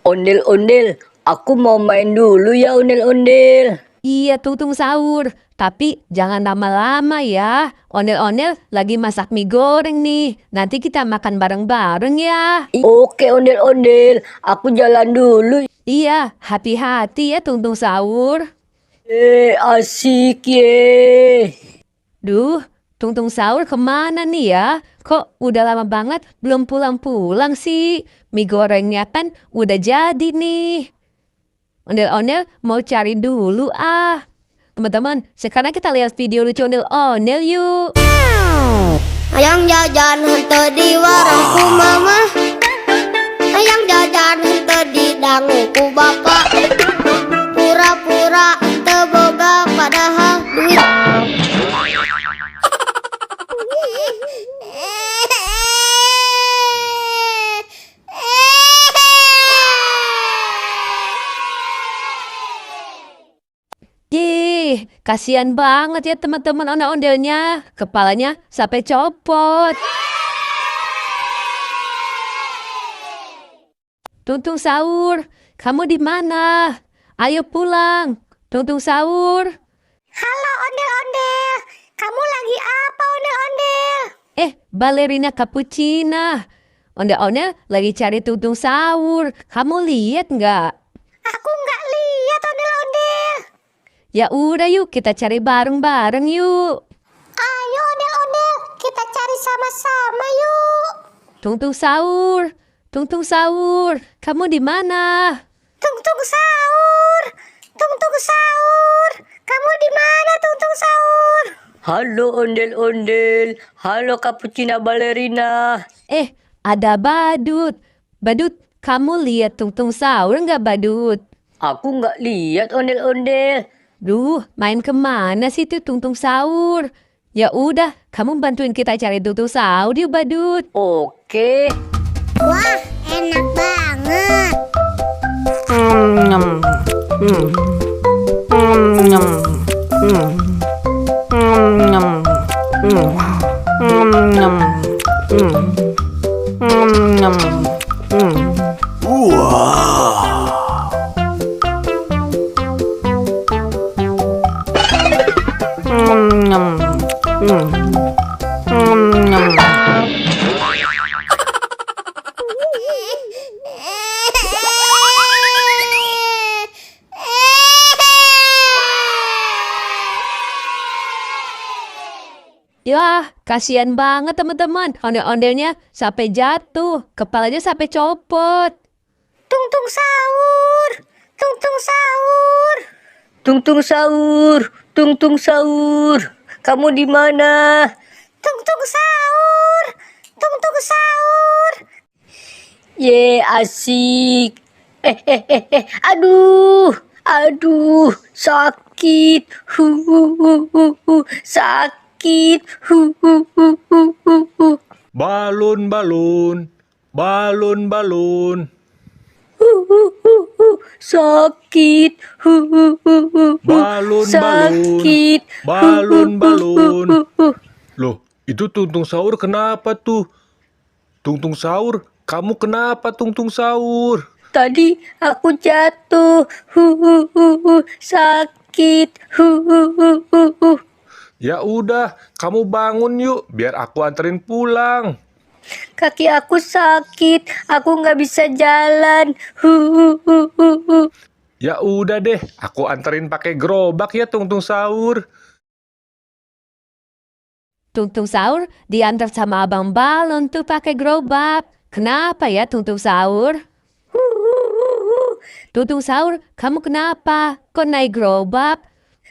Ondel-ondel, aku mau main dulu ya ondel-ondel. Iya, Tungtung sahur. Tapi jangan lama-lama ya. Ondel-ondel lagi masak mie goreng nih. Nanti kita makan bareng-bareng ya. Oke ondel-ondel, aku jalan dulu. Iya, hati-hati ya Tungtung sahur. Asik ye. Duh, Tungtung sahur kemana nih ya? Kok udah lama banget belum pulang-pulang sih? Mie gorengnya kan udah jadi nih. Ondel-ondel mau cari dulu ah. Teman-teman, sekarang kita lihat video lucu ondel-ondel yuk. Ayang jajan henteu di warungku mama, ayang jajan henteu di danguku bapak, pura-pura teu boga padahal duit. Yeh, kasihan banget ya teman-teman ondel-ondelnya. Kepalanya sampai copot. Tungtung sahur, kamu di mana? Ayo pulang. Tungtung sahur. Halo ondel-ondel, kamu lagi apa ondel-ondel? Balerina Cappuccina. Ondel-ondel lagi cari Tungtung sahur. Kamu lihat nggak? Aku nggak lihat ondel-ondel. Ya udah yuk, kita cari bareng-bareng yuk. Ayo ondel-ondel, kita cari sama-sama yuk. Tungtung sahur. Tungtung sahur, kamu di mana? Tungtung sahur, tungtung sahur, kamu di mana tungtung sahur? Halo ondel-ondel, halo Cappuccina Ballerina. Ada Badut. Badut, kamu lihat Tungtung sahur nggak Badut? Aku nggak lihat ondel-ondel. Duh, main kemana sih tuh Tungtung sahur? Ya udah, kamu bantuin kita cari Tungtung sahur yuk Badut. Oke. Wah, enak banget. Yah, kasihan banget teman-teman. Ondel-ondelnya sampai jatuh, kepalanya sampai copot. Tungtung sahur, tungtung sahur. Tungtung sahur, tungtung sahur. Kamu di mana? Tungtung sahur, tungtung sahur. Ye, asik. Aduh, sakit. Sakit. Balon, balon, balon, balon. Sakit. Balon, Sakit. balon, balon. Loh, itu Tungtung sahur kenapa tuh? Tungtung sahur, kamu kenapa Tungtung sahur? Tadi aku jatuh. Sakit. Ya udah, kamu bangun yuk, biar aku anterin pulang. Kaki aku sakit. Aku nggak bisa jalan. Ya udah deh, aku anterin pakai gerobak ya Tungtung sahur. Tungtung sahur diantar sama Abang Balon tuh pakai gerobak. Kenapa ya Tungtung sahur? Tungtung sahur, kamu kenapa? Kok naik gerobak?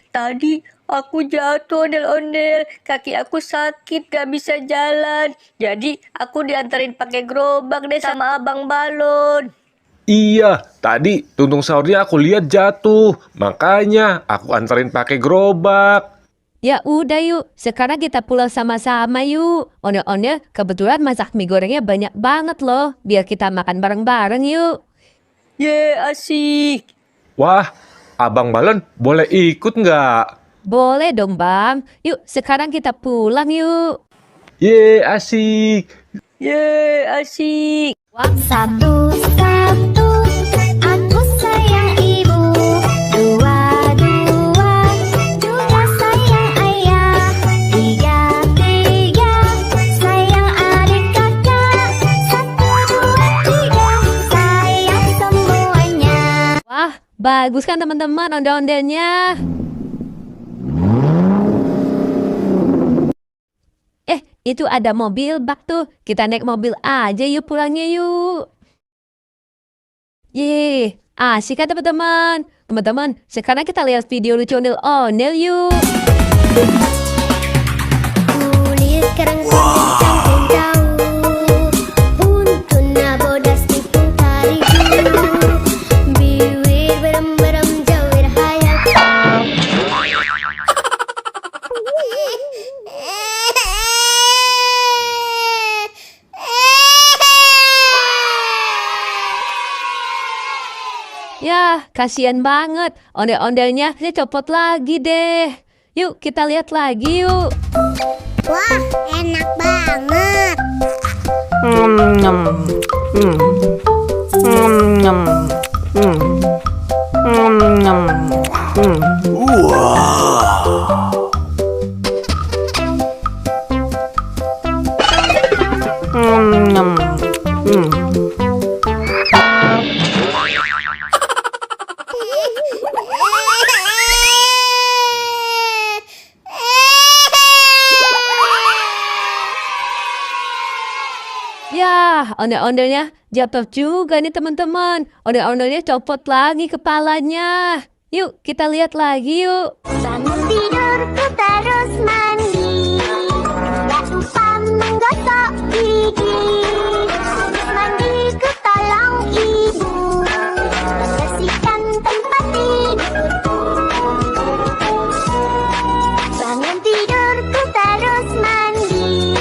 Tadi aku jatuh ondel-ondel. Kaki aku sakit, gak bisa jalan. Jadi aku diantarin pakai gerobak deh sama Abang Balon. Iya, tadi Tungtung sahurnya aku lihat jatuh. Makanya aku anterin pakai gerobak. Ya udah yuk, sekarang kita pulang sama-sama yuk. Ondel-ondel kebetulan masak mie gorengnya banyak banget loh. Biar kita makan bareng-bareng yuk. Ye, asik. Wah, Abang Balon boleh ikut nggak? Boleh dong Bang. Yuk sekarang kita pulang yuk. Ye, asik. Ye, asik. Satu, satu, Bagus kan teman-teman ondel-ondelnya? Itu ada mobil bak tuh. Kita naik mobil aja yuk pulangnya yuk. Yeay, asik kan teman-teman? Teman-teman, sekarang kita lihat video lucu ondel-ondel yuk. Kulit kerang kencang jauh, untuna bodas tipung tarigu, bibir berem-berem jawir hayal. Ya, kasihan banget. Ondel-ondelnya saya copot lagi deh. Yuk, kita lihat lagi yuk. Wah, enak banget. Ya, ondel-ondelnya jatuh juga nih teman-teman. Ondel-ondelnya copot lagi kepalanya. Yuk, kita lihat lagi yuk. Bangun tidurku terus mandi, gak lupa menggosok gigi. Habis mandi ku tolong ibu bersihkan tempat tidurku. Bangun tidurku terus mandi,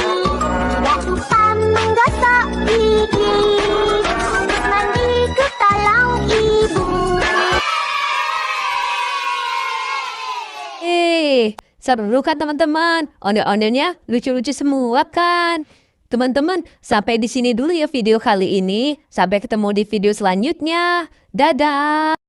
gak lupa menggosok gigi. Habis mandi ku tolong ibu. Seru kan teman-teman? Ondel-ondelnya lucu-lucu semua kan? Teman-teman, sampai di sini dulu ya video kali ini. Sampai ketemu di video selanjutnya. Dadah!